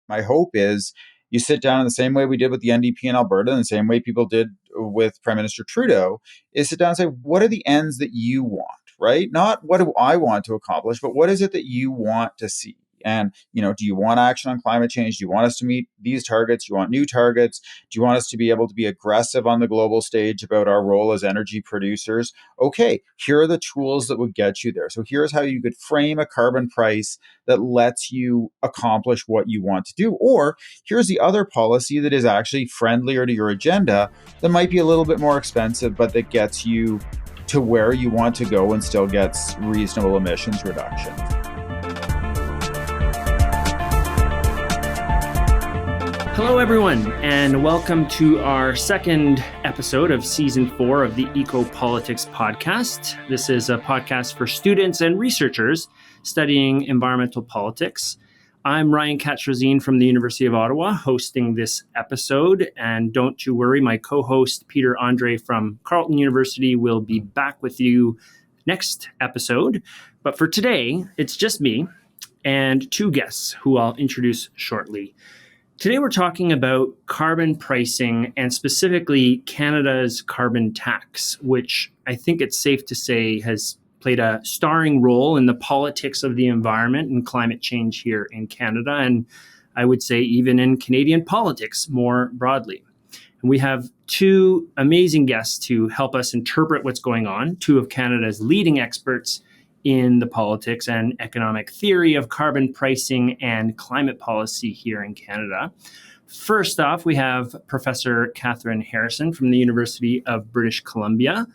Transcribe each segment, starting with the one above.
My hope is you sit down in the same way we did with the NDP in Alberta and the same way people did with Prime Minister Trudeau, is sit down and say, what are the ends that you want, right? Not what do I want to accomplish, but what is it that you want to see? And, do you want action on climate change? Do you want us to meet these targets? Do you want new targets? Do you want us to be able to be aggressive on the global stage about our role as energy producers? Okay, here are the tools that would get you there. So here's how you could frame a carbon price that lets you accomplish what you want to do. Or here's the other policy that is actually friendlier to your agenda that might be a little bit more expensive, but that gets you to where you want to go and still gets reasonable emissions reduction. Hello, everyone, and welcome to our second episode of Season 4 of the Ecopolitics Podcast. This is a podcast for students and researchers studying environmental politics. I'm Ryan Katz-Rosene from the University of Ottawa, hosting this episode. And don't you worry, my co-host Peter Andre from Carleton University will be back with you next episode. But for today, it's just me and two guests who I'll introduce shortly. Today, we're talking about carbon pricing and specifically Canada's carbon tax, which I think it's safe to say has played a starring role in the politics of the environment and climate change here in Canada, and I would say even in Canadian politics more broadly. And we have two amazing guests to help us interpret what's going on, two of Canada's leading experts in the politics and economic theory of carbon pricing and climate policy here in Canada. First off, we have Professor Kathryn Harrison from the University of British Columbia,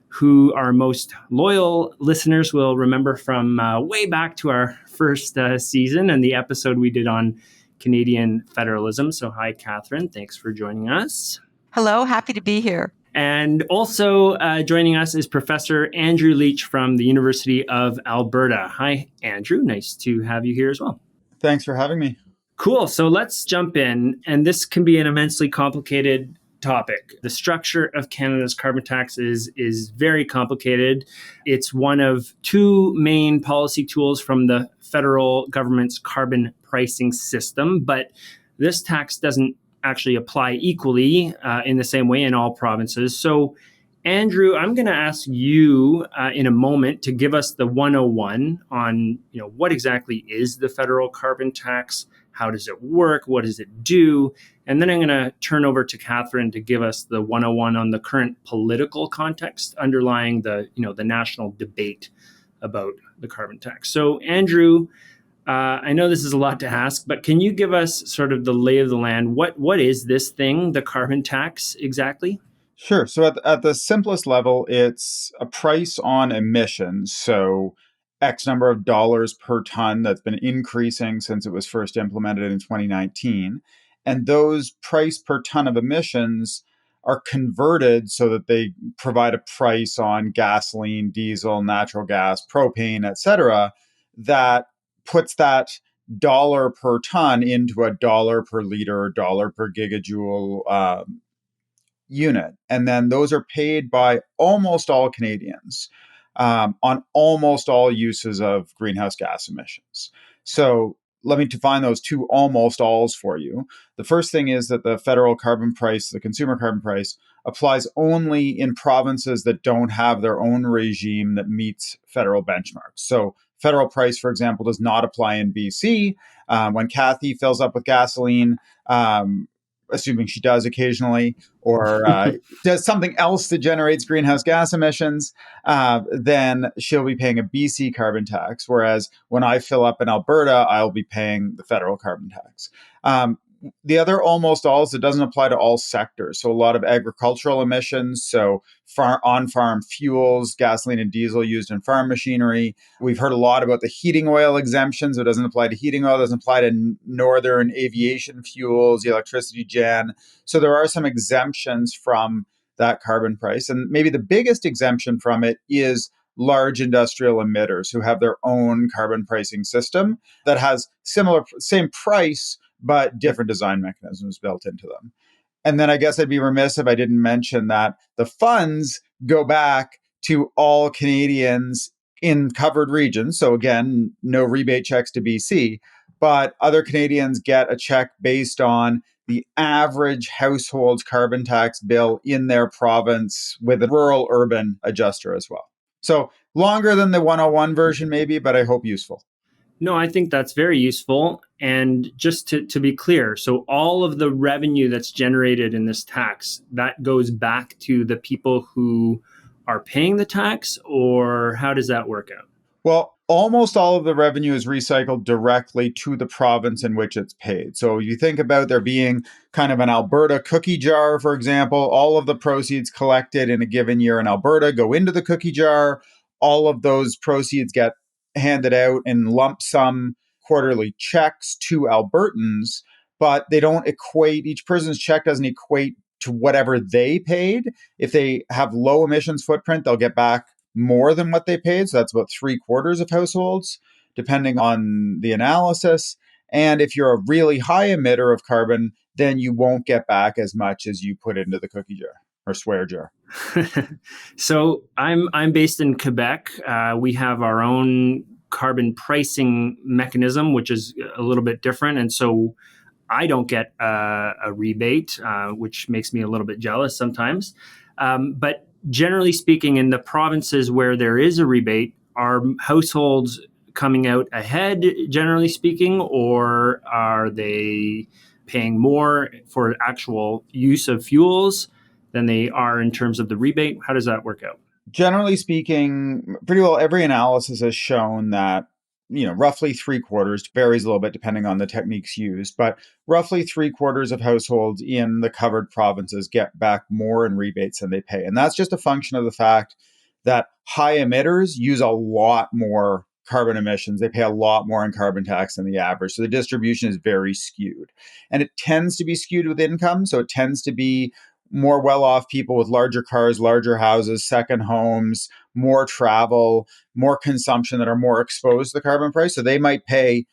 who our most loyal listeners will remember from way back to our first season and the episode we did on Canadian federalism. So hi, Kathryn. Thanks for joining us. Hello, happy to be here. And also joining us is Professor Andrew Leach from the University of Alberta. Hi, Andrew. Nice to have you here as well. Thanks for having me. Cool. So let's jump in. And this can be an immensely complicated topic. The structure of Canada's carbon tax is very complicated. It's one of two main policy tools from the federal government's carbon pricing system. But this tax doesn't actually apply equally in the same way in all provinces. So, Andrew, I'm going to ask you in a moment to give us the 101 on, what exactly is the federal carbon tax? How does it work? What does it do? And then I'm going to turn over to Kathryn to give us the 101 on the current political context underlying the national debate about the carbon tax. So, Andrew, I know this is a lot to ask, but can you give us sort of the lay of the land? What is this thing, the carbon tax, exactly? Sure. So at the simplest level, it's a price on emissions. So X number of dollars per ton that's been increasing since it was first implemented in 2019. And those price per ton of emissions are converted so that they provide a price on gasoline, diesel, natural gas, propane, et cetera, that puts that dollar per ton into a dollar per liter or dollar per gigajoule unit. And then those are paid by almost all Canadians on almost all uses of greenhouse gas emissions. So let me define those two almost alls for you. The first thing is that the federal carbon price, the consumer carbon price, applies only in provinces that don't have their own regime that meets federal benchmarks. So federal price, for example, does not apply in BC. When Kathy fills up with gasoline, assuming she does occasionally, or does something else that generates greenhouse gas emissions, then she'll be paying a BC carbon tax. Whereas when I fill up in Alberta, I'll be paying the federal carbon tax. The other almost alls, it doesn't apply to all sectors. So a lot of agricultural emissions, so on-farm fuels, gasoline and diesel used in farm machinery. We've heard a lot about the heating oil exemptions. It doesn't apply to heating oil, doesn't apply to northern aviation fuels, the electricity gen. So there are some exemptions from that carbon price. And maybe the biggest exemption from it is large industrial emitters who have their own carbon pricing system that has same price, but different design mechanisms built into them. And then I guess I'd be remiss if I didn't mention that the funds go back to all Canadians in covered regions. So again, no rebate checks to BC, but other Canadians get a check based on the average household's carbon tax bill in their province with a rural urban adjuster as well. So longer than the 101 version, maybe, but I hope useful. No, I think that's very useful. And just to be clear, so all of the revenue that's generated in this tax, that goes back to the people who are paying the tax, or how does that work out? Well, almost all of the revenue is recycled directly to the province in which it's paid. So you think about there being kind of an Alberta cookie jar, for example, all of the proceeds collected in a given year in Alberta go into the cookie jar. All of those proceeds get handed out in lump sum quarterly checks to Albertans, but they don't equate, each person's check doesn't equate to whatever they paid. If they have low emissions footprint, they'll get back more than what they paid. So that's about 3/4 of households, depending on the analysis. And if you're a really high emitter of carbon, then you won't get back as much as you put into the cookie jar or swear jar. So I'm based in Quebec. We have our own carbon pricing mechanism, which is a little bit different. And so I don't get a rebate, which makes me a little bit jealous sometimes. But generally speaking, in the provinces where there is a rebate, are households coming out ahead, generally speaking, or are they paying more for actual use of fuels than they are in terms of the rebate? How does that work out? Generally speaking, pretty well every analysis has shown that roughly 3/4, varies a little bit depending on the techniques used, but roughly 3/4 of households in the covered provinces get back more in rebates than they pay. And that's just a function of the fact that high emitters use a lot more carbon emissions. They pay a lot more in carbon tax than the average. So the distribution is very skewed. And it tends to be skewed with income. So it tends to be more well-off people with larger cars, larger houses, second homes, more travel, more consumption that are more exposed to the carbon price. So they might pay,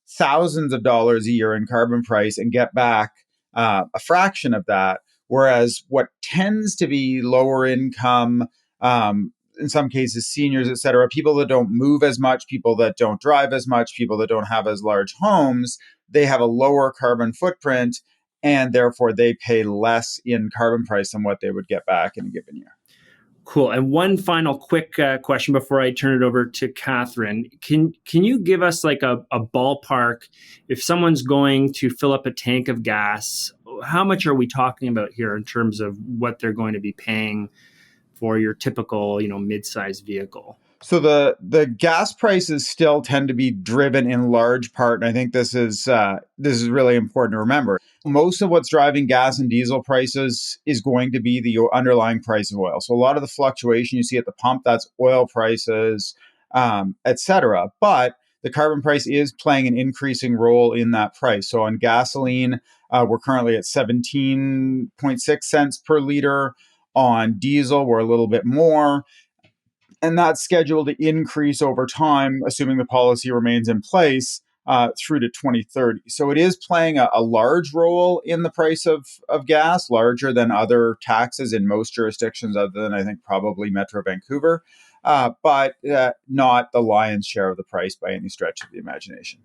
thousands of dollars a year in carbon price and get back a fraction of that. Whereas what tends to be lower income, in some cases, seniors, et cetera, people that don't move as much, people that don't drive as much, people that don't have as large homes, they have a lower carbon footprint, and therefore they pay less in carbon price than what they would get back in a given year. Cool. And one final quick question before I turn it over to Kathryn. Can you give us like a ballpark, if someone's going to fill up a tank of gas, how much are we talking about here in terms of what they're going to be paying for your typical, mid-sized vehicle? So the gas prices still tend to be driven in large part, and I think this is really important to remember. Most of what's driving gas and diesel prices is going to be the underlying price of oil. So a lot of the fluctuation you see at the pump, that's oil prices, et cetera. But the carbon price is playing an increasing role in that price. So on gasoline, we're currently at 17.6 cents per liter. On diesel, we're a little bit more. And that's scheduled to increase over time, assuming the policy remains in place through to 2030. So it is playing a large role in the price of gas, larger than other taxes in most jurisdictions, other than I think probably Metro Vancouver, but not the lion's share of the price by any stretch of the imagination.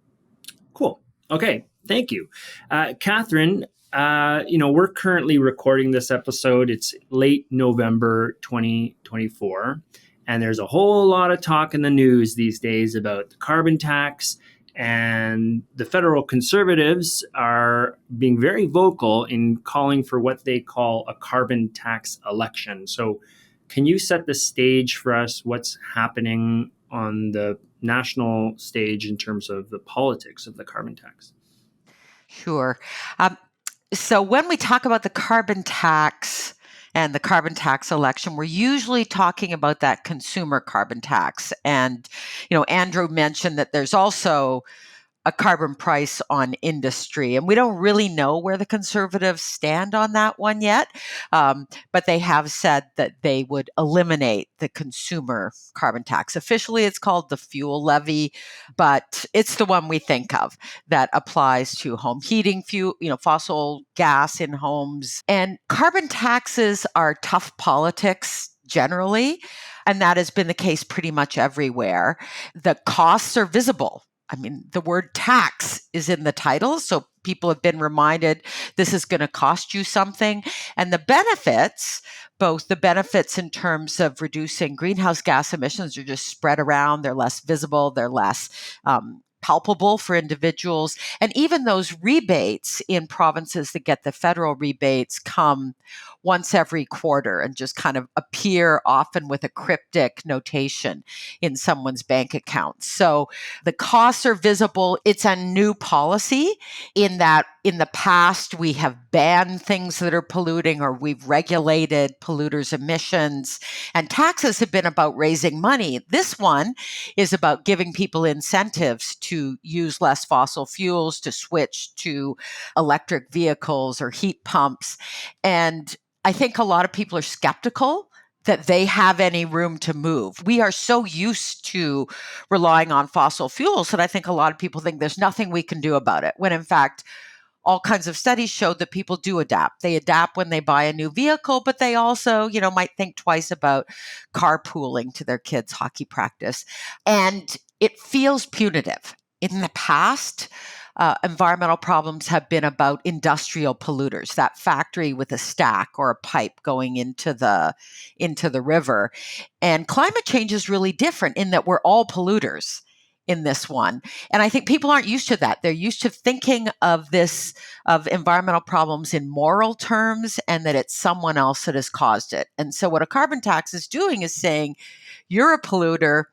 Cool. Okay. Thank you. Kathryn, we're currently recording this episode. It's late November 2024. And there's a whole lot of talk in the news these days about the carbon tax, and the federal Conservatives are being very vocal in calling for what they call a carbon tax election. So can you set the stage for us, what's happening on the national stage in terms of the politics of the carbon tax? Sure. So when we talk about the carbon tax and the carbon tax election, we're usually talking about that consumer carbon tax. And, Andrew mentioned that there's also a carbon price on industry. And we don't really know where the Conservatives stand on that one yet. But they have said that they would eliminate the consumer carbon tax. Officially, it's called the fuel levy, but it's the one we think of that applies to home heating, fuel, fossil gas in homes. And carbon taxes are tough politics generally. And that has been the case pretty much everywhere. The costs are visible. I mean, the word tax is in the title, so people have been reminded this is going to cost you something. And the benefits, both the benefits in terms of reducing greenhouse gas emissions, are just spread around. They're less visible. They're less palpable for individuals. And even those rebates in provinces that get the federal rebates come once every quarter and just kind of appear often with a cryptic notation in someone's bank account. So the costs are visible. It's a new policy in that in the past we have banned things that are polluting, or we've regulated polluters' emissions, and taxes have been about raising money. This one is about giving people incentives to use less fossil fuels, to switch to electric vehicles or heat pumps. And I think a lot of people are skeptical that they have any room to move. We are so used to relying on fossil fuels that I think a lot of people think there's nothing we can do about it, when in fact, all kinds of studies show that people do adapt. They adapt when they buy a new vehicle, but they also, might think twice about carpooling to their kids' hockey practice. And it feels punitive. In the past, environmental problems have been about industrial polluters, that factory with a stack or a pipe going into the river. And climate change is really different in that we're all polluters in this one. And I think people aren't used to that. They're used to thinking of environmental problems in moral terms, and that it's someone else that has caused it. And so what a carbon tax is doing is saying, you're a polluter.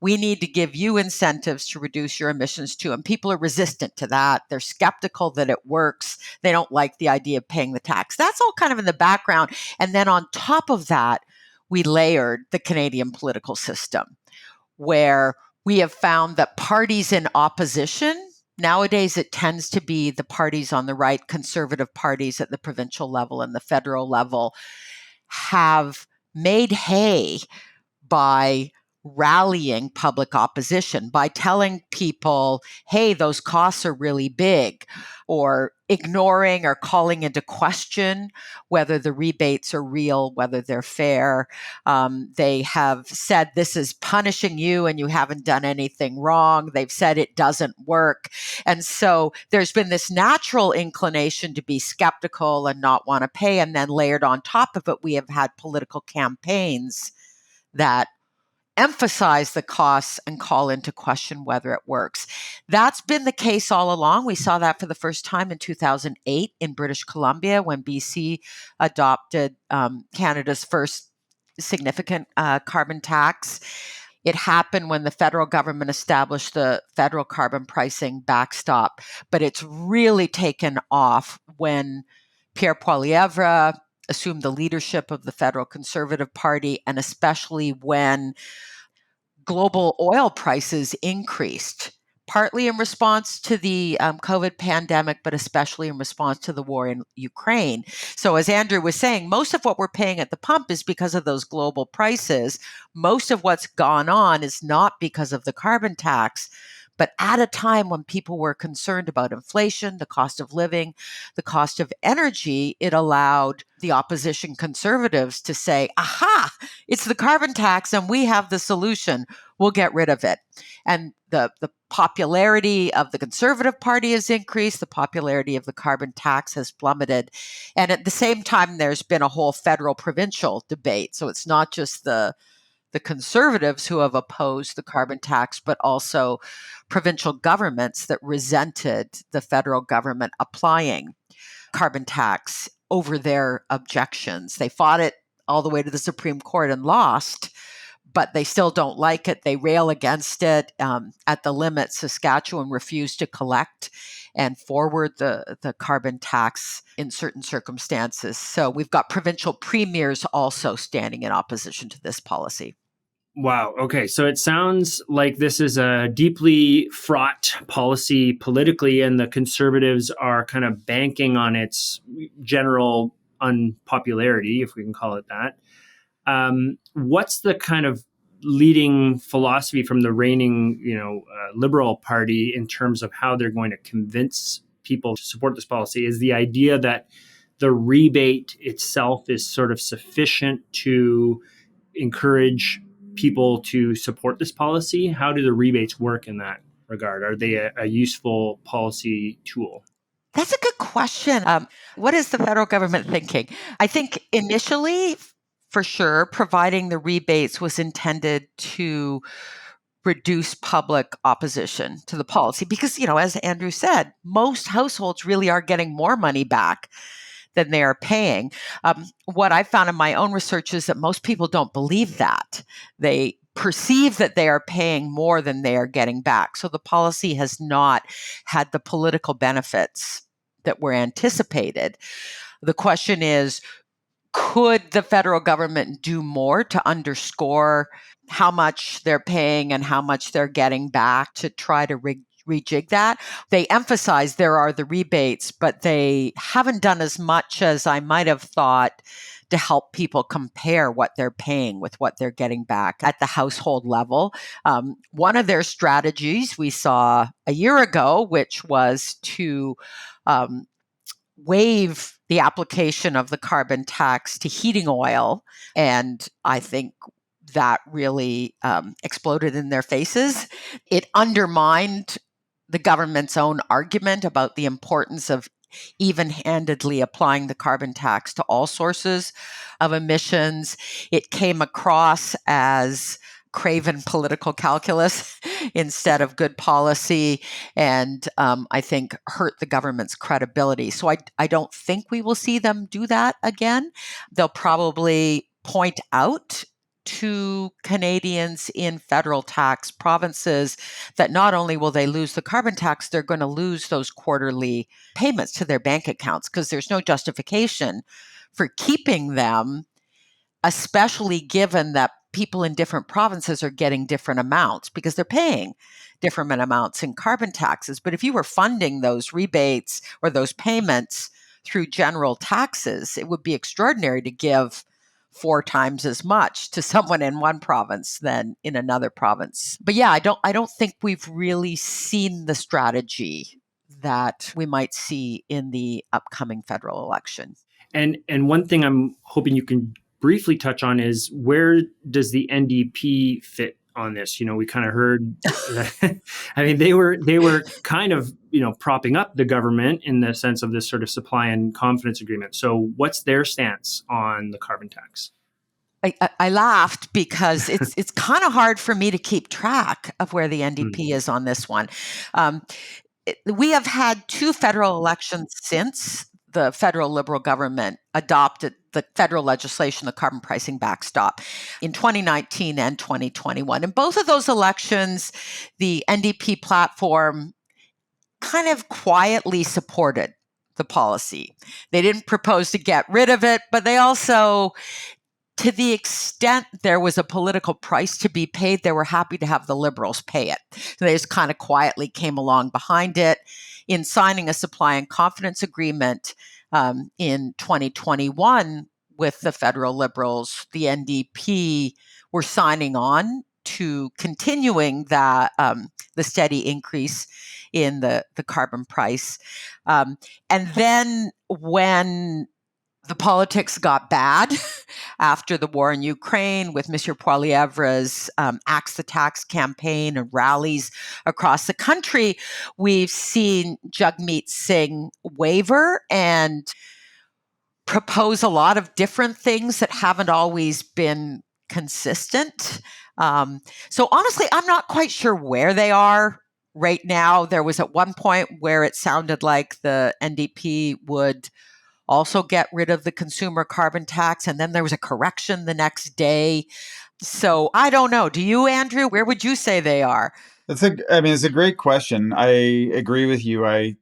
We need to give you incentives to reduce your emissions too. And people are resistant to that. They're skeptical that it works. They don't like the idea of paying the tax. That's all kind of in the background. And then on top of that, we layered the Canadian political system, where we have found that parties in opposition, nowadays it tends to be the parties on the right, conservative parties at the provincial level and the federal level, have made hay by rallying public opposition, by telling people, hey, those costs are really big, or ignoring or calling into question whether the rebates are real, whether they're fair. They have said this is punishing you and you haven't done anything wrong. They've said it doesn't work. And so there's been this natural inclination to be skeptical and not want to pay. And then layered on top of it, we have had political campaigns that emphasize the costs and call into question whether it works. That's been the case all along. We saw that for the first time in 2008 in British Columbia, when BC adopted Canada's first significant carbon tax. It happened when the federal government established the federal carbon pricing backstop, but it's really taken off when Pierre Poilievre assumed the leadership of the federal Conservative Party, and especially when global oil prices increased, partly in response to the COVID pandemic, but especially in response to the war in Ukraine. So as Andrew was saying, most of what we're paying at the pump is because of those global prices. Most of what's gone on is not because of the carbon tax, but at a time when people were concerned about inflation, the cost of living, the cost of energy, it allowed the opposition conservatives to say, aha, it's the carbon tax and we have the solution. We'll get rid of it. And the popularity of the Conservative Party has increased. The popularity of the carbon tax has plummeted. And at the same time, there's been a whole federal provincial debate. So it's not just the conservatives who have opposed the carbon tax, but also provincial governments that resented the federal government applying carbon tax over their objections. They fought it all the way to the Supreme Court and lost, but they still don't like it. They rail against it. At the limit, Saskatchewan refused to collect and forward the carbon tax in certain circumstances. So we've got provincial premiers also standing in opposition to this policy. Wow. Okay. So it sounds like this is a deeply fraught policy politically, and the Conservatives are kind of banking on its general unpopularity, if we can call it that. What's the kind of leading philosophy from the reigning, Liberal Party in terms of how they're going to convince people to support this policy? Is the idea that the rebate itself is sort of sufficient to encourage people to support this policy? How do the rebates work in that? regard? Are they a useful policy tool? That's a good question. What is the federal government thinking? I think initially, for sure, providing the rebates was intended to reduce public opposition to the policy because, as Andrew said, most households really are getting more money back than they are paying. What I found in my own research is that most people don't believe that. They perceive that they are paying more than they are getting back. So the policy has not had the political benefits that were anticipated. The question is, could the federal government do more to underscore how much they're paying and how much they're getting back to try to rejig that? They emphasize there are the rebates, but they haven't done as much as I might have thought to help people compare what they're paying with what they're getting back at the household level. One of their strategies we saw a year ago, which was to waive the application of the carbon tax to heating oil. And I think that really exploded in their faces. It undermined the government's own argument about the importance of even-handedly applying the carbon tax to all sources of emissions. It came across as craven political calculus instead of good policy, and I think hurt the government's credibility. So I don't think we will see them do that again. They'll probably point out to Canadians in federal tax provinces that not only will they lose the carbon tax, they're going to lose those quarterly payments to their bank accounts because there's no justification for keeping them, especially given that people in different provinces are getting different amounts because they're paying different amounts in carbon taxes. But if you were funding those rebates or those payments through general taxes, it would be extraordinary to give 4 times as much to someone in one province than in another province. But yeah, I don't think we've really seen the strategy that we might see in the upcoming federal election. And one thing I'm hoping you can briefly touch on is, where does the NDP fit on this? We kind of heard that, I mean, they were kind of, propping up the government in the sense of this sort of supply and confidence agreement. So what's their stance on the carbon tax? I laughed because it's kind of hard for me to keep track of where the NDP is on this one. We have had 2 federal elections since the federal Liberal government adopted the federal legislation, the carbon pricing backstop, in 2019 and 2021. In both of those elections, the NDP platform kind of quietly supported the policy. They didn't propose to get rid of it, but they also, to the extent there was a political price to be paid, they were happy to have the Liberals pay it. So they just kind of quietly came along behind it. In signing a supply and confidence agreement in 2021 with the federal Liberals, the NDP were signing on to continuing that the steady increase in the carbon price. And then when the politics got bad after the war in Ukraine with Monsieur Poilievre's Axe the Tax campaign and rallies across the country, we've seen Jagmeet Singh waver and propose a lot of different things that haven't always been consistent. So honestly, I'm not quite sure where they are right now. There was at one point where it sounded like the NDP would also get rid of the consumer carbon tax, and then there was a correction the next day. So I don't know. Do you, Andrew? Where would you say they are? It's a great question. I agree with you. I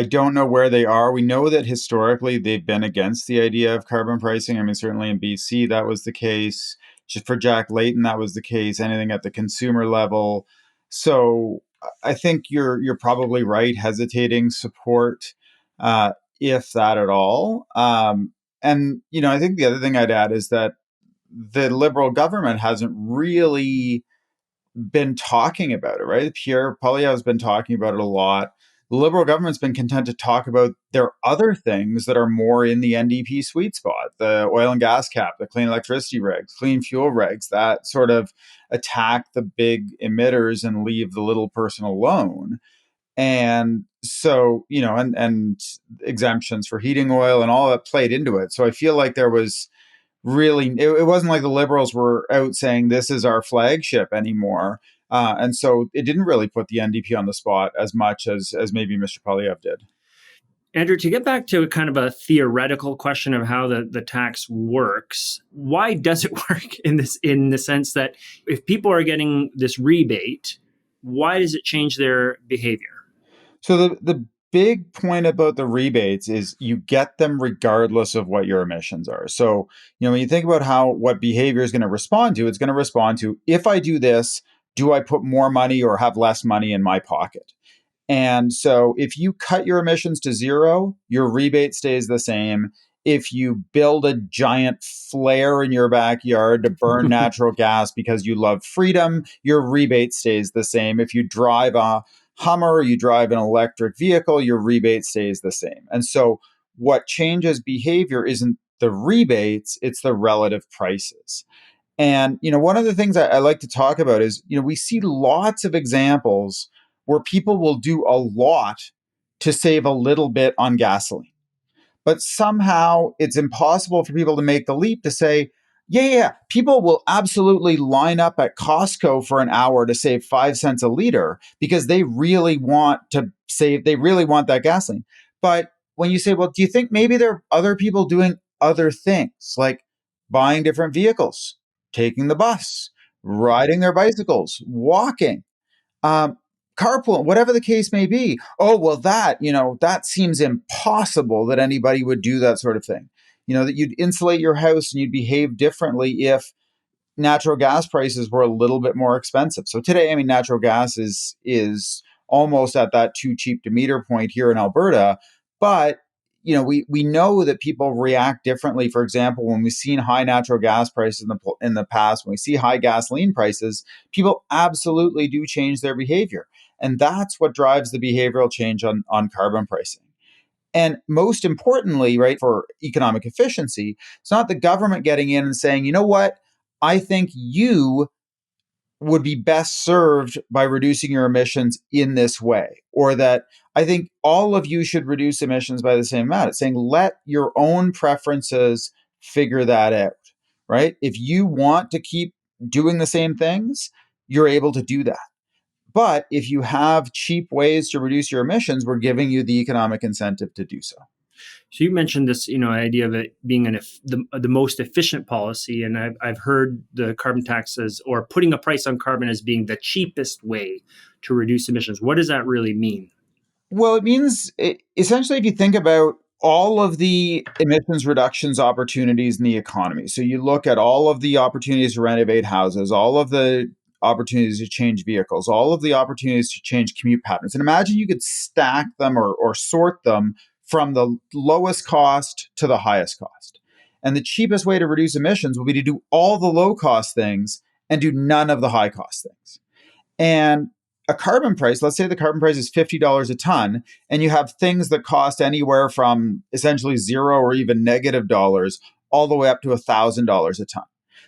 don't know where they are. We know that historically they've been against the idea of carbon pricing. I mean, certainly in BC that was the case. Just for Jack Layton, that was the case. Anything at the consumer level. So I think you're probably right. Hesitating support, if that at all. And I think the other thing I'd add is that the Liberal government hasn't really been talking about it, right? Pierre Poilievre has been talking about it a lot. the Liberal government's been content to talk about their other things that are more in the NDP sweet spot, the oil and gas cap, the clean electricity regs, clean fuel regs, that sort of attack the big emitters and leave the little person alone. And so, and exemptions for heating oil and all that played into it. So I feel like there was really, it wasn't like the Liberals were out saying this is our flagship anymore. And so it didn't really put the NDP on the spot as much as maybe Mr. Poilievre did. Andrew, to get back to kind of a theoretical question of how the tax works, why does it work in the sense that if people are getting this rebate, why does it change their behavior? So the big point about the rebates is you get them regardless of what your emissions are. So, when you think about what behavior is going to respond to, it's going to respond to, if I do this, do I put more money or have less money in my pocket? And so if you cut your emissions to zero, your rebate stays the same. If you build a giant flare in your backyard to burn natural gas because you love freedom, your rebate stays the same. If you drive a Hummer, you drive an electric vehicle, your rebate stays the same. And so what changes behavior isn't the rebates, it's the relative prices. And, one of the things I like to talk about is, we see lots of examples where people will do a lot to save a little bit on gasoline. But somehow it's impossible for people to make the leap to say, yeah, people will absolutely line up at Costco for an hour to save 5 cents a liter because they really want that gasoline. But when you say, well, do you think maybe there are other people doing other things like buying different vehicles, taking the bus, riding their bicycles, walking, carpool, whatever the case may be? Oh, well, that seems impossible that anybody would do that sort of thing. That you'd insulate your house and you'd behave differently if natural gas prices were a little bit more expensive. So today, natural gas is almost at that too cheap to meter point here in Alberta. But, we know that people react differently. For example, when we've seen high natural gas prices in the past, when we see high gasoline prices, people absolutely do change their behavior. And that's what drives the behavioral change on carbon pricing. And most importantly, right, for economic efficiency, it's not the government getting in and saying, you know what, I think you would be best served by reducing your emissions in this way, or that I think all of you should reduce emissions by the same amount. It's saying let your own preferences figure that out, right? If you want to keep doing the same things, you're able to do that. But if you have cheap ways to reduce your emissions, we're giving you the economic incentive to do so. So you mentioned this, idea of it being the most efficient policy, and I've heard the carbon taxes or putting a price on carbon as being the cheapest way to reduce emissions. What does that really mean? Well, it means essentially, if you think about all of the emissions reductions opportunities in the economy, so you look at all of the opportunities to renovate houses, all of the opportunities to change vehicles, all of the opportunities to change commute patterns, and imagine you could stack them or sort them from the lowest cost to the highest cost. And the cheapest way to reduce emissions will be to do all the low cost things and do none of the high cost things. And a carbon price, let's say the carbon price is $50 a ton, and you have things that cost anywhere from essentially $0 or even negative dollars all the way up to $1,000 a ton.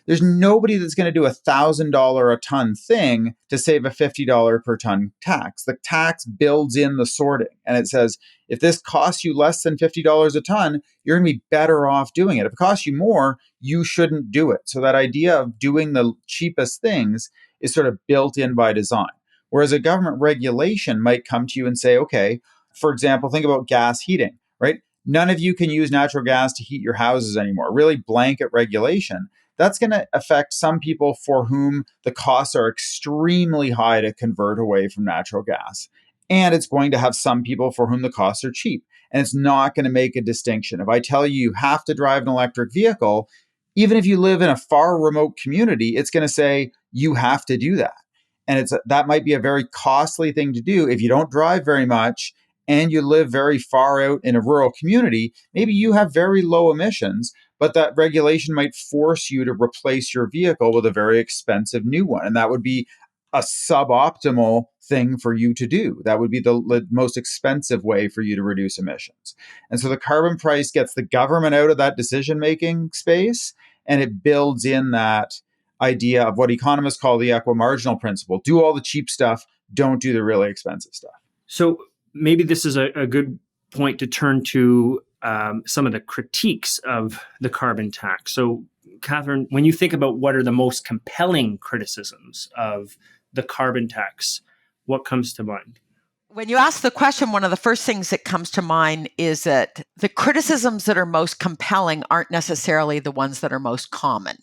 There's nobody that's going to do $1,000 a ton thing to save a $50 per ton tax. The tax builds in the sorting, and it says, if this costs you less than $50 a ton, you're going to be better off doing it. If it costs you more, you shouldn't do it. So that idea of doing the cheapest things is sort of built in by design. Whereas a government regulation might come to you and say, okay, for example, think about gas heating, right? None of you can use natural gas to heat your houses anymore. Really blanket regulation. That's going to affect some people for whom the costs are extremely high to convert away from natural gas. And it's going to have some people for whom the costs are cheap. And it's not going to make a distinction. If I tell you you have to drive an electric vehicle, even if you live in a far remote community, it's going to say you have to do that. And that might be a very costly thing to do if you don't drive very much and you live very far out in a rural community. Maybe you have very low emissions, but that regulation might force you to replace your vehicle with a very expensive new one. And that would be a suboptimal thing for you to do. That would be the most expensive way for you to reduce emissions. And so the carbon price gets the government out of that decision-making space, and it builds in that idea of what economists call the equimarginal principle. Do all the cheap stuff, don't do the really expensive stuff. So maybe this is a good point to turn to some of the critiques of the carbon tax. So, Kathryn, when you think about what are the most compelling criticisms of the carbon tax, what comes to mind? When you ask the question, one of the first things that comes to mind is that the criticisms that are most compelling aren't necessarily the ones that are most common.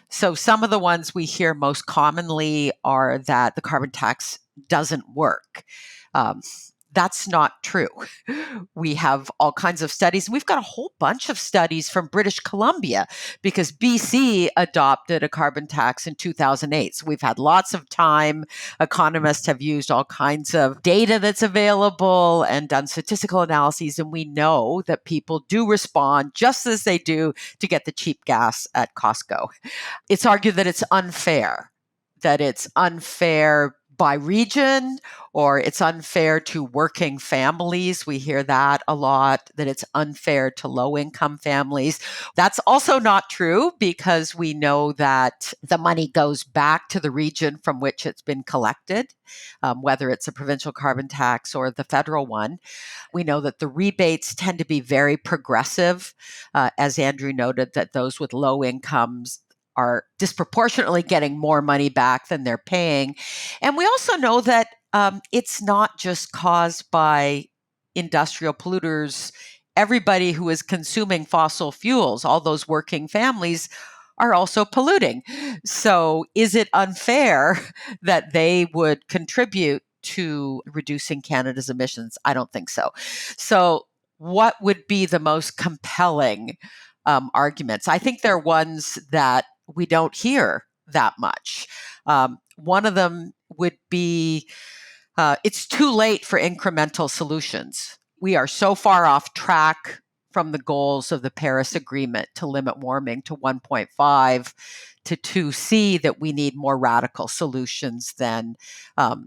So some of the ones we hear most commonly are that the carbon tax doesn't work. That's not true. We have all kinds of studies. We've got a whole bunch of studies from British Columbia because BC adopted a carbon tax in 2008. So we've had lots of time. Economists have used all kinds of data that's available and done statistical analyses. And we know that people do respond just as they do to get the cheap gas at Costco. It's argued that it's unfair by region, or it's unfair to working families. We hear that a lot, that it's unfair to low-income families. That's also not true because we know that the money goes back to the region from which it's been collected, whether it's a provincial carbon tax or the federal one. We know that the rebates tend to be very progressive. As Andrew noted, that those with low incomes are disproportionately getting more money back than they're paying. And we also know that it's not just caused by industrial polluters. Everybody who is consuming fossil fuels, all those working families, are also polluting. So is it unfair that they would contribute to reducing Canada's emissions? I don't think so. So what would be the most compelling arguments? I think they're ones that we don't hear that much. One of them would be it's too late for incremental solutions. We are so far off track from the goals of the Paris Agreement to limit warming to 1.5 to 2C that we need more radical solutions than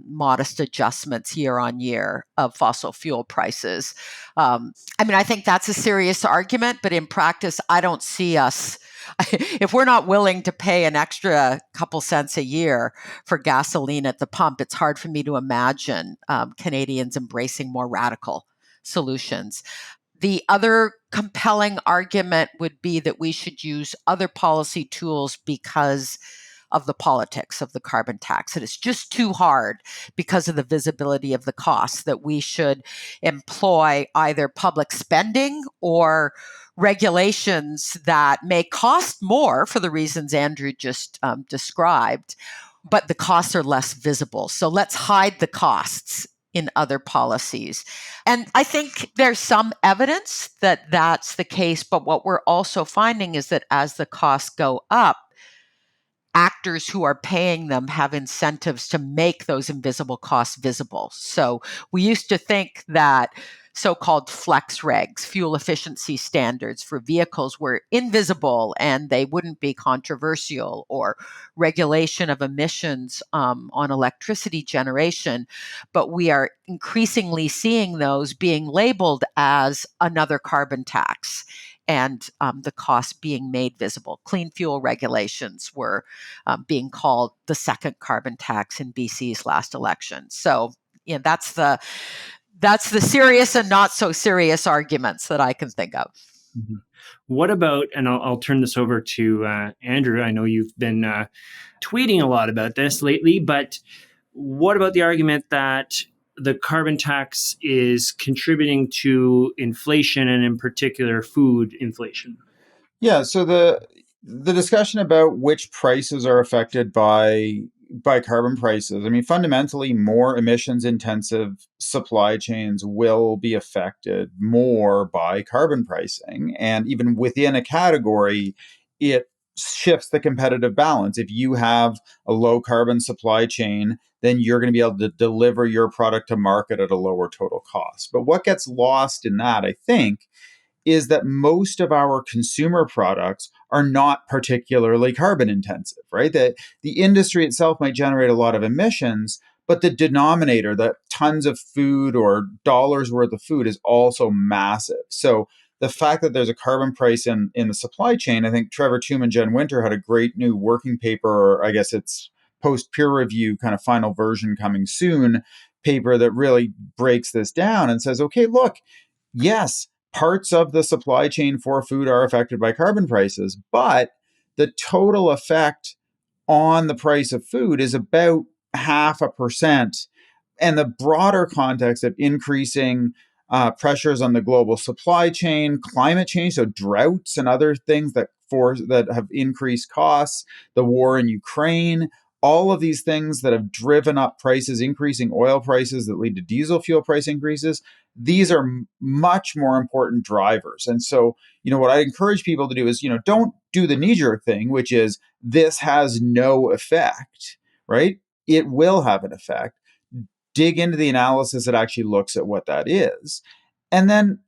modest adjustments year on year of fossil fuel prices. I think that's a serious argument, but in practice, I don't see us. If we're not willing to pay an extra couple cents a year for gasoline at the pump, it's hard for me to imagine Canadians embracing more radical solutions. The other compelling argument would be that we should use other policy tools because of the politics of the carbon tax. It is just too hard because of the visibility of the costs, that we should employ either public spending or regulations that may cost more for the reasons Andrew just described, but the costs are less visible. So let's hide the costs in other policies. And I think there's some evidence that that's the case, but what we're also finding is that as the costs go up, actors who are paying them have incentives to make those invisible costs visible. So we used to think that so-called flex regs, fuel efficiency standards for vehicles, were invisible and they wouldn't be controversial, or regulation of emissions on electricity generation. But we are increasingly seeing those being labeled as another carbon tax, and the costs being made visible. Clean fuel regulations were being called the second carbon tax in BC's last election. So, that's the serious and not so serious arguments that I can think of. Mm-hmm. What about, and I'll turn this over to Andrew. I know you've been tweeting a lot about this lately, but what about the argument that the carbon tax is contributing to inflation, and in particular food inflation? Yeah, so the discussion about which prices are affected by carbon prices. I mean, fundamentally, more emissions intensive supply chains will be affected more by carbon pricing. And even within a category, it shifts the competitive balance. If you have a low carbon supply chain, then you're going to be able to deliver your product to market at a lower total cost. But what gets lost in that, I think, is that most of our consumer products are not particularly carbon intensive, right? That the industry itself might generate a lot of emissions, but the denominator, the tons of food or dollars worth of food, is also massive. So the fact that there's a carbon price in the supply chain, I think Trevor Toome and Jen Winter had a great new working paper, or I guess it's post peer review kind of final version coming soon paper that really breaks this down and says, okay, look, yes, parts of the supply chain for food are affected by carbon prices, but the total effect on the price of food is about 0.5%. And the broader context of increasing pressures on the global supply chain, climate change, so droughts and other things that have increased costs, the war in Ukraine, all of these things that have driven up prices, increasing oil prices that lead to diesel fuel price increases, these are much more important drivers. And so, what I encourage people to do is, don't do the knee-jerk thing, which is this has no effect, right? It will have an effect. Dig into the analysis that actually looks at what that is. And then,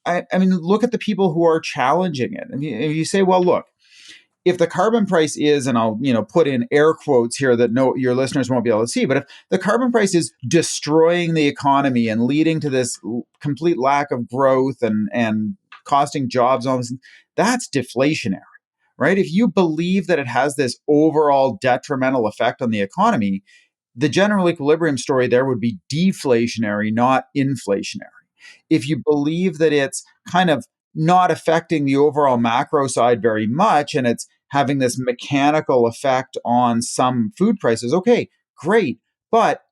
look at the people who are challenging it. And you say, well, look, if the carbon price is, and I'll put in air quotes here that your listeners won't be able to see, but if the carbon price is destroying the economy and leading to this complete lack of growth and costing jobs, all this, that's deflationary, right? If you believe that it has this overall detrimental effect on the economy, the general equilibrium story there would be deflationary, not inflationary. If you believe that it's kind of not affecting the overall macro side very much and it's having this mechanical effect on some food prices, okay, great. But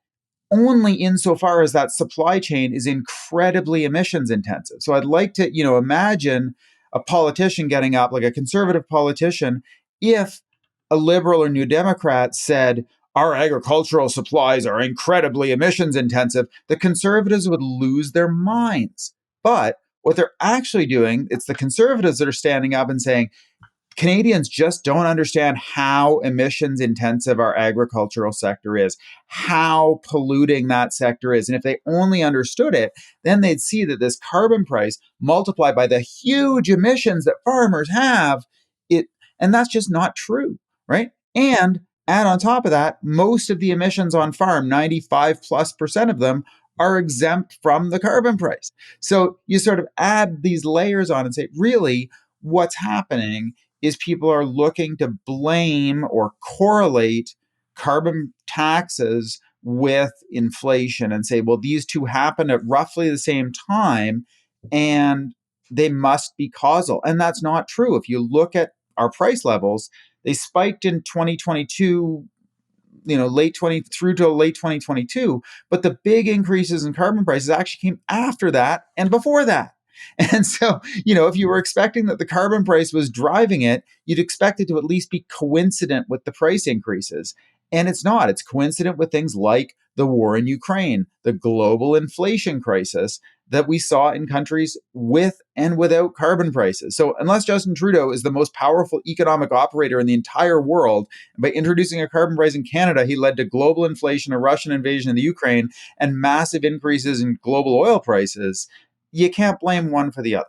only insofar as that supply chain is incredibly emissions intensive. So I'd like to, imagine a politician getting up, like a conservative politician, if a liberal or New Democrat said, our agricultural supplies are incredibly emissions intensive, the conservatives would lose their minds. But what they're actually doing, it's the conservatives that are standing up and saying, Canadians just don't understand how emissions intensive our agricultural sector is, how polluting that sector is. And if they only understood it, then they'd see that this carbon price multiplied by the huge emissions that farmers have, and that's just not true, right? And add on top of that, most of the emissions on farm, 95+% of them, are exempt from the carbon price. So you sort of add these layers on and say, really, what's happening is people are looking to blame or correlate carbon taxes with inflation and say, well, these two happen at roughly the same time and they must be causal. And that's not true. If you look at our price levels, they spiked in 2022, late 20 through to late 2022, but the big increases in carbon prices actually came after that and before that. And so, if you were expecting that the carbon price was driving it, you'd expect it to at least be coincident with the price increases. And it's not. It's coincident with things like the war in Ukraine, the global inflation crisis that we saw in countries with and without carbon prices. So unless Justin Trudeau is the most powerful economic operator in the entire world, by introducing a carbon price in Canada, he led to global inflation, a Russian invasion of the Ukraine, and massive increases in global oil prices, you can't blame one for the other.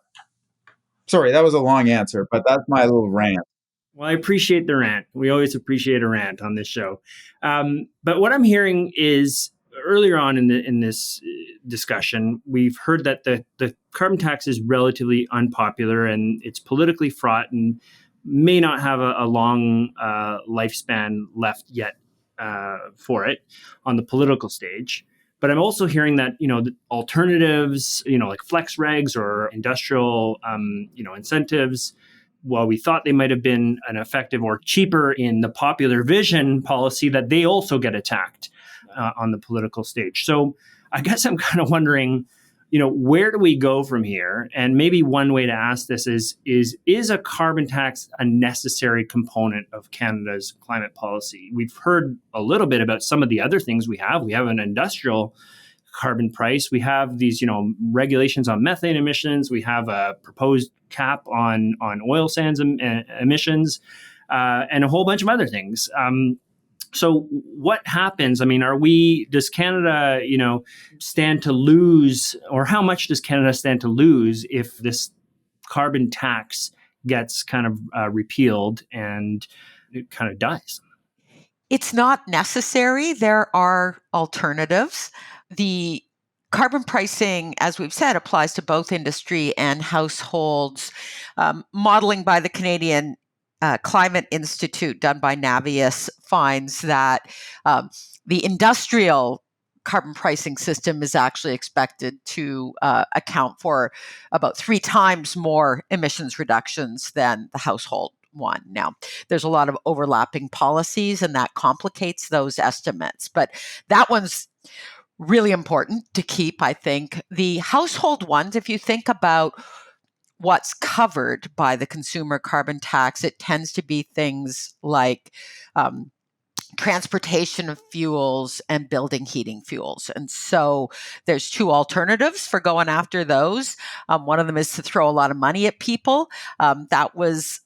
Sorry, that was a long answer, but that's my little rant. Well, I appreciate the rant. We always appreciate a rant on this show. But what I'm hearing is earlier on in this discussion, we've heard that the carbon tax is relatively unpopular and it's politically fraught and may not have a long lifespan left yet for it on the political stage. But I'm also hearing that, the alternatives, like flex regs or industrial, incentives, while we thought they might have been an effective or cheaper in the popular vision policy, that they also get attacked on the political stage. So I guess I'm kind of wondering, where do we go from here? And maybe one way to ask this is a carbon tax a necessary component of Canada's climate policy? We've heard a little bit about some of the other things we have. We have an industrial carbon price. We have these, regulations on methane emissions. We have a proposed cap on oil sands emissions, and a whole bunch of other things. So what happens? Does Canada, stand to lose, or how much does Canada stand to lose if this carbon tax gets kind of repealed and it kind of dies? It's not necessary. There are alternatives. The carbon pricing, as we've said, applies to both industry and households. Modeling by the Canadian Climate Institute, done by Navius, finds that the industrial carbon pricing system is actually expected to account for about 3 times more emissions reductions than the household one. Now, there's a lot of overlapping policies, and that complicates those estimates, but that one's really important to keep, I think. The household ones, if you think about what's covered by the consumer carbon tax, it tends to be things like transportation of fuels and building heating fuels. And so there's 2 alternatives for going after those. One of them is to throw a lot of money at people. That was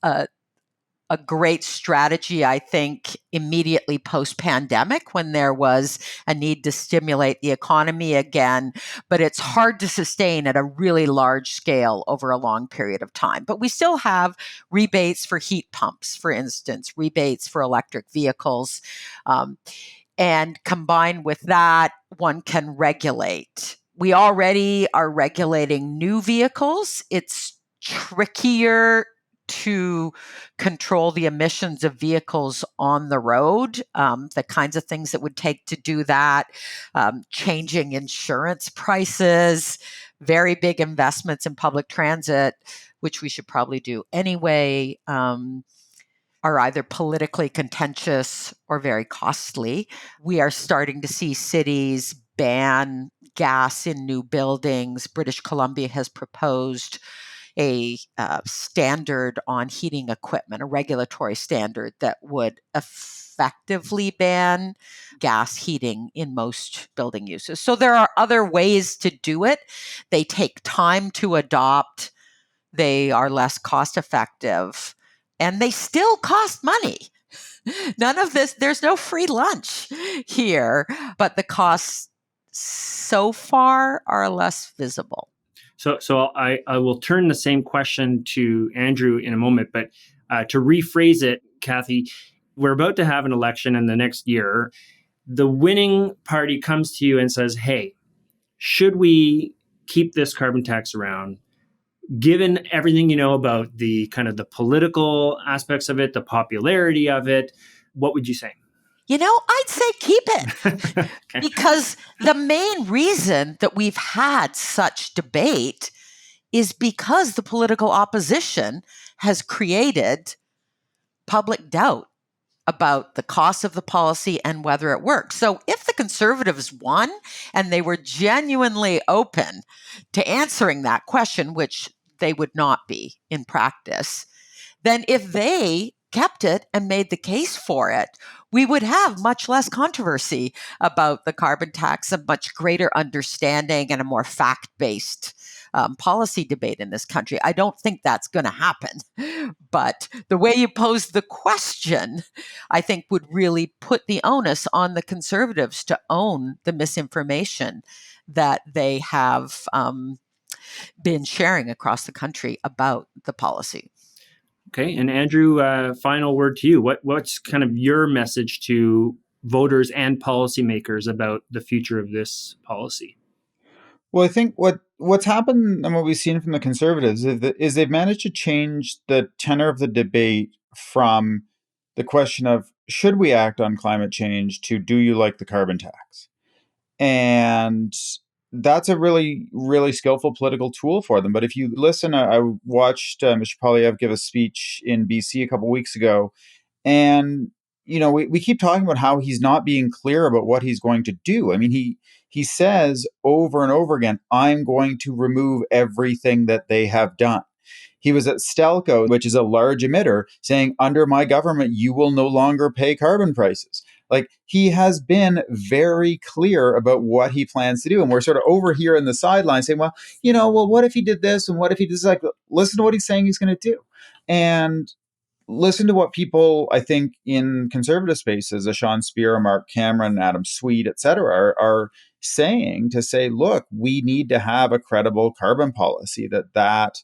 a great strategy, I think, immediately post-pandemic when there was a need to stimulate the economy again. But it's hard to sustain at a really large scale over a long period of time. But we still have rebates for heat pumps, for instance, rebates for electric vehicles. And combined with that, one can regulate. We already are regulating new vehicles. It's trickier to control the emissions of vehicles on the road, the kinds of things that would take to do that, changing insurance prices, very big investments in public transit, which we should probably do anyway, are either politically contentious or very costly. We are starting to see cities ban gas in new buildings. British Columbia has proposed a standard on heating equipment, a regulatory standard that would effectively ban gas heating in most building uses. So there are other ways to do it. They take time to adopt. They are less cost effective, and they still cost money. None of this, there's no free lunch here, but the costs so far are less visible. So I will turn the same question to Andrew in a moment, but to rephrase it, Kathy, we're about to have an election in the next year. The winning party comes to you and says, hey, should we keep this carbon tax around? Given everything you know about the kind of the political aspects of it, the popularity of it, what would you say? I'd say keep it. Okay. Because the main reason that we've had such debate is because the political opposition has created public doubt about the cost of the policy and whether it works. So if the Conservatives won and they were genuinely open to answering that question, which they would not be in practice, then if they kept it and made the case for it, we would have much less controversy about the carbon tax, a much greater understanding and a more fact-based policy debate in this country. I don't think that's going to happen. But the way you pose the question, I think, would really put the onus on the Conservatives to own the misinformation that they have been sharing across the country about the policy. Okay. And Andrew, final word to you. What's kind of your message to voters and policymakers about the future of this policy? Well, I think what's happened and what we've seen from the Conservatives is they've managed to change the tenor of the debate from the question of should we act on climate change to do you like the carbon tax? And that's a really, really skillful political tool for them. But if you listen, I watched Mr. Poilievre give a speech in BC a couple of weeks ago, and we keep talking about how he's not being clear about what he's going to do. I mean, he says over and over again, I'm going to remove everything that they have done. He was at Stelco, which is a large emitter, saying, under my government, you will no longer pay carbon prices. Like, he has been very clear about what he plans to do. And we're sort of over here in the sidelines saying, well, what if he did this? And what if he does, like, listen to what he's saying he's going to do. And listen to what people, I think, in conservative spaces, Sean Spear, Mark Cameron, Adam Sweet, et cetera, are saying to say, look, we need to have a credible carbon policy that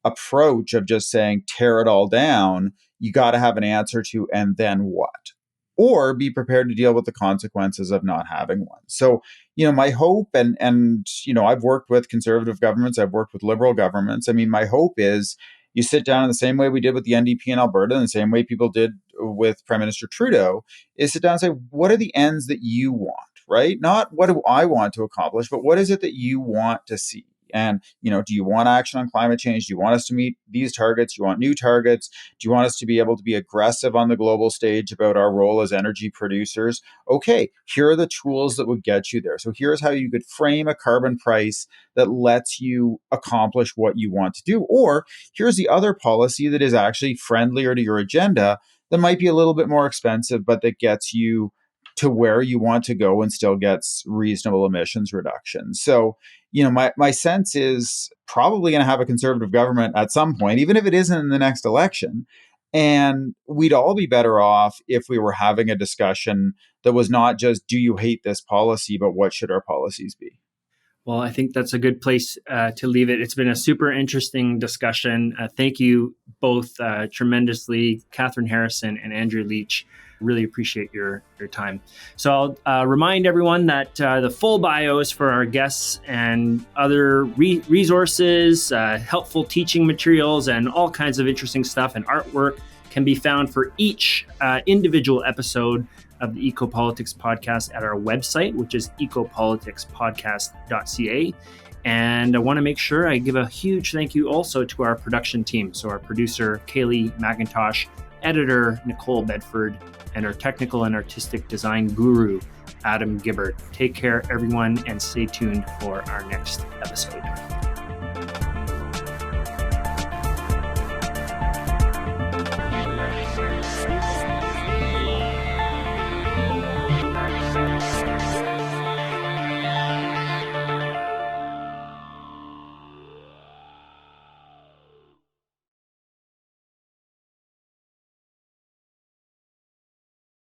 approach of just saying, tear it all down, you got to have an answer to, and then what? Or be prepared to deal with the consequences of not having one. So, my hope, and I've worked with conservative governments, I've worked with liberal governments. I mean, my hope is you sit down in the same way we did with the NDP in Alberta, and the same way people did with Prime Minister Trudeau, is sit down and say, what are the ends that you want, right? Not what do I want to accomplish, but what is it that you want to see? And, do you want action on climate change? Do you want us to meet these targets? Do you want new targets? Do you want us to be able to be aggressive on the global stage about our role as energy producers? Okay, here are the tools that would get you there. So here's how you could frame a carbon price that lets you accomplish what you want to do. Or here's the other policy that is actually friendlier to your agenda that might be a little bit more expensive, but that gets you to where you want to go and still gets reasonable emissions reduction. So, my sense is probably going to have a conservative government at some point, even if it isn't in the next election. And we'd all be better off if we were having a discussion that was not just, do you hate this policy, but what should our policies be? Well, I think that's a good place to leave it. It's been a super interesting discussion. Thank you both tremendously, Kathryn Harrison and Andrew Leach. Really appreciate your time. So I'll remind everyone that the full bios for our guests and other resources, helpful teaching materials, and all kinds of interesting stuff and artwork can be found for each individual episode of the Ecopolitics Podcast at our website, which is ecopoliticspodcast.ca. And I want to make sure I give a huge thank you also to our production team. So our producer, Kaylee McIntosh, editor, Nicole Bedford, and our technical and artistic design guru, Adam Gibbard. Take care, everyone, and stay tuned for our next episode.